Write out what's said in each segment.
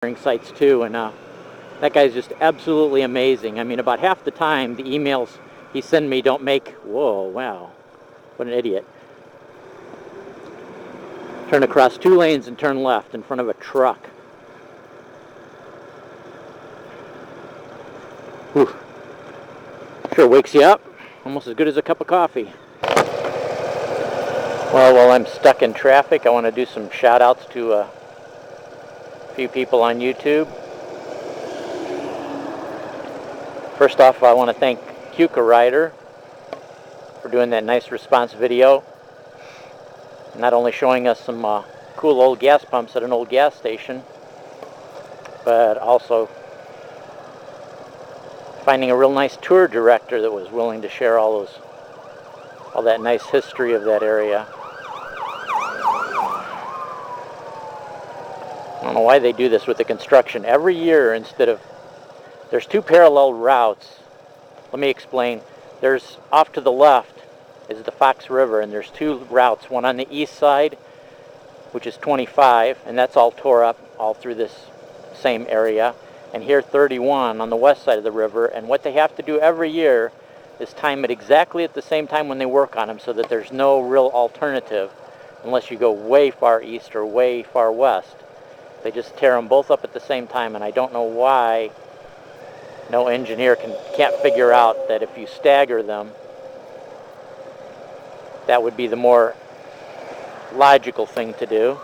sites too, and that guy's just absolutely amazing. I mean, about half the time the emails he sends me don't make, whoa, wow, what an idiot. Turn across 2 lanes and turn left in front of a truck. Whew. Sure wakes you up, almost as good as a cup of coffee. Well, while I'm stuck in traffic, I want to do some shout outs to a few people on YouTube. First off, I want to thank shoutouts for doing that nice response video. Not only showing us some cool old gas pumps at an old gas station, but also finding a real nice tour director that was willing to share all that nice history of that area. I don't know why they do this with the construction. Every year, there's 2 parallel routes. Let me explain. There's off to the left is the Fox River, and there's 2 routes. One on the east side, which is 25, and that's all tore up all through this same area. And here 31 on the west side of the river. And what they have to do every year is time it exactly at the same time when they work on them, so that there's no real alternative unless you go way far east or way far west. They just tear them both up at the same time, and I don't know why no engineer can't figure out that if you stagger them, that would be the more logical thing to do.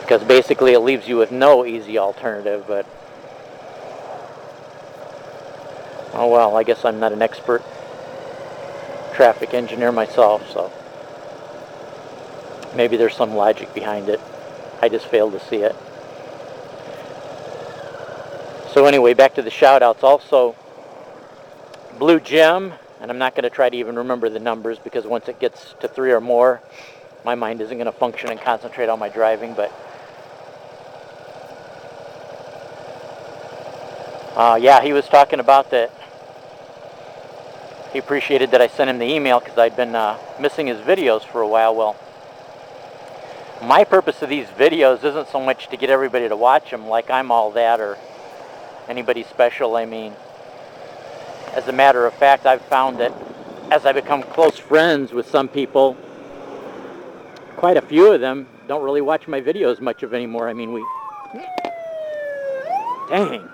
Because basically it leaves you with no easy alternative, but oh well, I guess I'm not an expert traffic engineer myself, so maybe there's some logic behind it. I just failed to see it. So anyway, back to the shout-outs. Also, Blue Gem, and I'm not going to try to even remember the numbers, because once it gets to 3 or more, my mind isn't going to function and concentrate on my driving. But yeah, he was talking about that. He appreciated that I sent him the email because I'd been missing his videos for a while. Well, my purpose of these videos isn't so much to get everybody to watch them like I'm all that or anybody special. I mean, as a matter of fact, I've found that as I become close friends with some people, quite a few of them don't really watch my videos much of anymore. I mean, dang.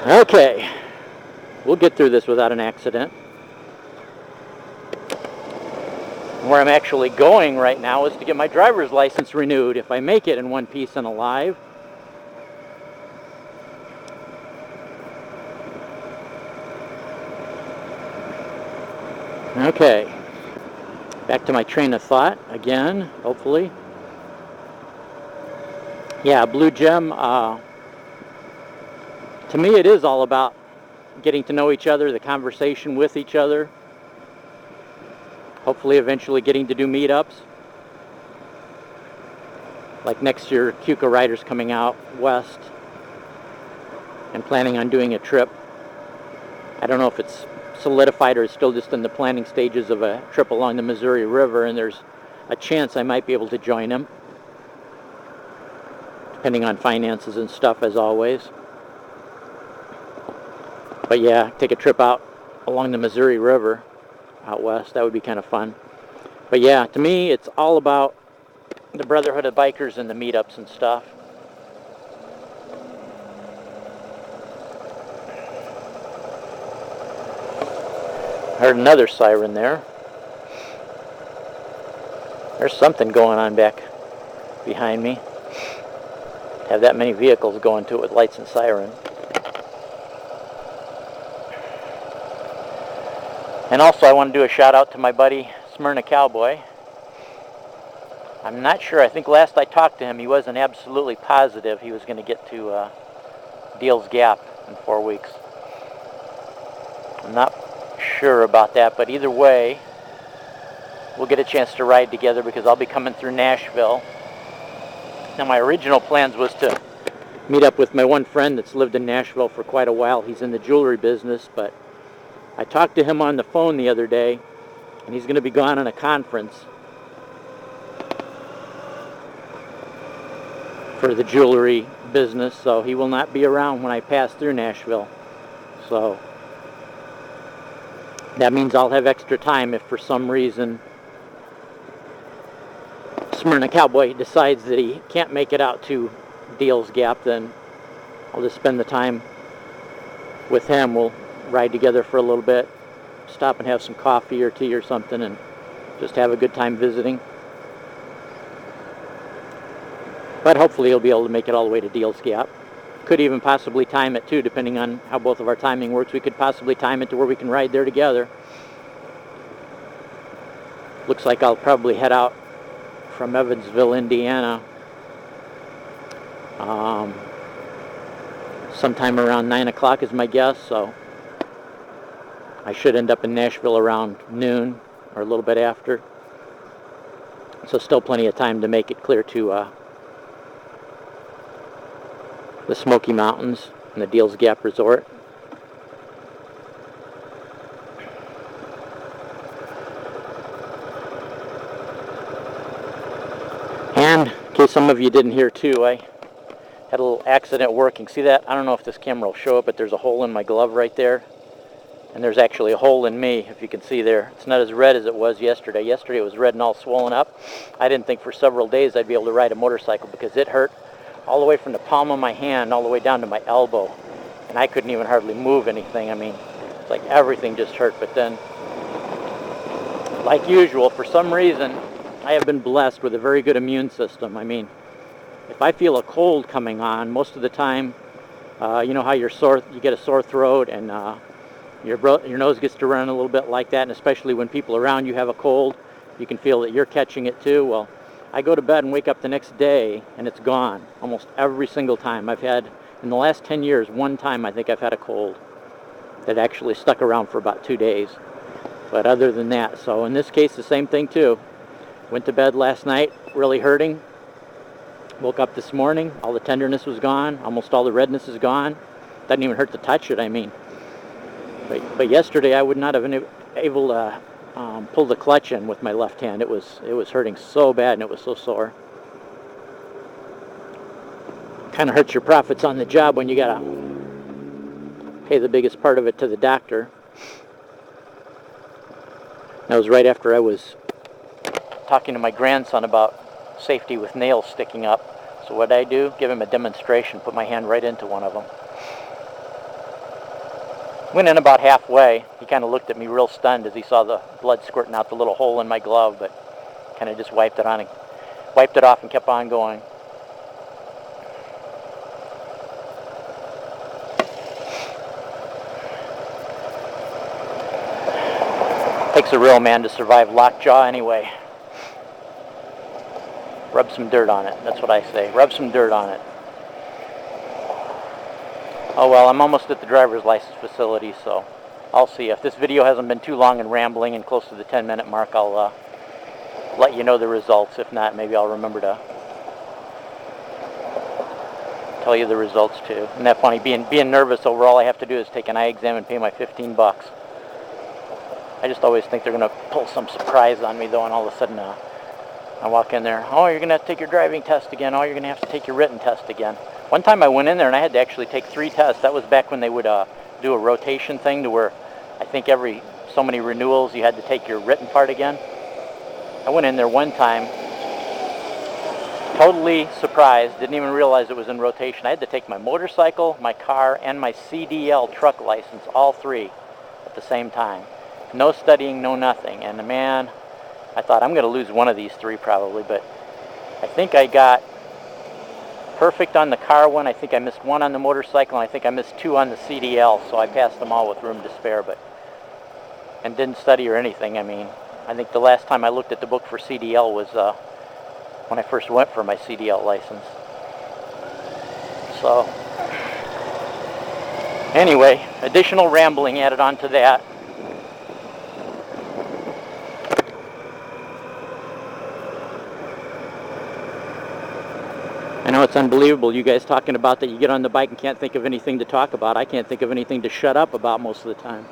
Okay, we'll get through this without an accident. Where I'm actually going right now is to get my driver's license renewed, if I make it in one piece and alive. Okay, back to my train of thought again, hopefully. Yeah, Blue Gem, to me it is all about getting to know each other, the conversation with each other. Hopefully eventually getting to do meetups. Like next year, shoutouts coming out west and planning on doing a trip. I don't know if it's solidified or it's still just in the planning stages of a trip along the Missouri River, and there's a chance I might be able to join him, depending on finances and stuff, as always. But yeah, take a trip out along the Missouri River out west. That would be kind of fun. But yeah, to me, it's all about the brotherhood of bikers and the meetups and stuff. I heard another siren there. There's something going on back behind me. Have that many vehicles going to it with lights and siren. And also I want to do a shout out to my buddy Smyrna Cowboy. I'm not sure, I think last I talked to him he wasn't absolutely positive he was going to get to Deals Gap in 4 weeks. I'm not sure about that, but either way we'll get a chance to ride together because I'll be coming through Nashville. Now my original plans was to meet up with my one friend that's lived in Nashville for quite a while. He's in the jewelry business, but I talked to him on the phone the other day, and he's going to be gone on a conference for the jewelry business, so he will not be around when I pass through Nashville. So that means I'll have extra time if for some reason Smyrna Cowboy decides that he can't make it out to Deals Gap. Then I'll just spend the time with him. We'll ride together for a little bit, stop and have some coffee or tea or something, and just have a good time visiting. But hopefully he'll be able to make it all the way to Deals Gap. Could even possibly time it too, depending on how both of our timing works. We could possibly time it to where we can ride there together. Looks like I'll probably head out from Evansville, Indiana, sometime around 9 o'clock is my guess, so I should end up in Nashville around noon or a little bit after. So still plenty of time to make it clear to the Smoky Mountains and the Deals Gap Resort. And in case some of you didn't hear too, I had a little accident working. See that? I don't know if this camera will show it, but there's a hole in my glove right there. And there's actually a hole in me, if you can see there. It's not as red as it was yesterday. Yesterday it was red and all swollen up. I didn't think for several days I'd be able to ride a motorcycle because it hurt all the way from the palm of my hand all the way down to my elbow. And I couldn't even hardly move anything. I mean, it's like everything just hurt. But then, like usual, for some reason, I have been blessed with a very good immune system. I mean, if I feel a cold coming on, most of the time, you know how you get a sore throat and your nose gets to run a little bit like that, and especially when people around you have a cold, you can feel that you're catching it too. Well, I go to bed and wake up the next day and it's gone almost every single time. I've had, in the last 10 years, one time I think I've had a cold that actually stuck around for about 2 days. But other than that, so in this case, the same thing too. Went to bed last night really hurting. Woke up this morning, all the tenderness was gone, almost all the redness is gone. Doesn't even hurt to touch it, I mean. But yesterday I would not have been able to pull the clutch in with my left hand. It was hurting so bad and it was so sore. Kind of hurts your profits on the job when you gotta pay the biggest part of it to the doctor. That was right after I was talking to my grandson about safety with nails sticking up. So what did I do? Give him a demonstration, put my hand right into one of them. Went in about halfway. He kind of looked at me real stunned as he saw the blood squirting out the little hole in my glove, but kind of just wiped it off and kept on going. Takes a real man to survive lockjaw anyway. Rub some dirt on it. That's what I say. Rub some dirt on it. Oh well, I'm almost at the driver's license facility, so I'll see. If this video hasn't been too long and rambling and close to the 10-minute mark, I'll let you know the results. If not, maybe I'll remember to tell you the results too. Isn't that funny? Being nervous over all I have to do is take an eye exam and pay my $15. I just always think they're going to pull some surprise on me though, and all of a sudden I walk in there, oh, you're going to have to take your driving test again. Oh, you're going to have to take your written test again. One time I went in there and I had to actually take 3 tests. That was back when they would do a rotation thing to where I think every so many renewals you had to take your written part again. I went in there one time, totally surprised, didn't even realize it was in rotation. I had to take my motorcycle, my car, and my CDL truck license, all 3 at the same time. No studying, no nothing. And man, I thought I'm going to lose one of these 3 probably, but I think I got perfect on the car one. I think I missed 1 on the motorcycle, and I think I missed 2 on the CDL, so I passed them all with room to spare, and didn't study or anything. I mean, I think the last time I looked at the book for CDL was when I first went for my CDL license. So, anyway, additional rambling added on to that. I know it's It's unbelievable. You guys talking about that you get on the bike and can't think of anything to talk about. I can't think of anything to shut up about most of the time.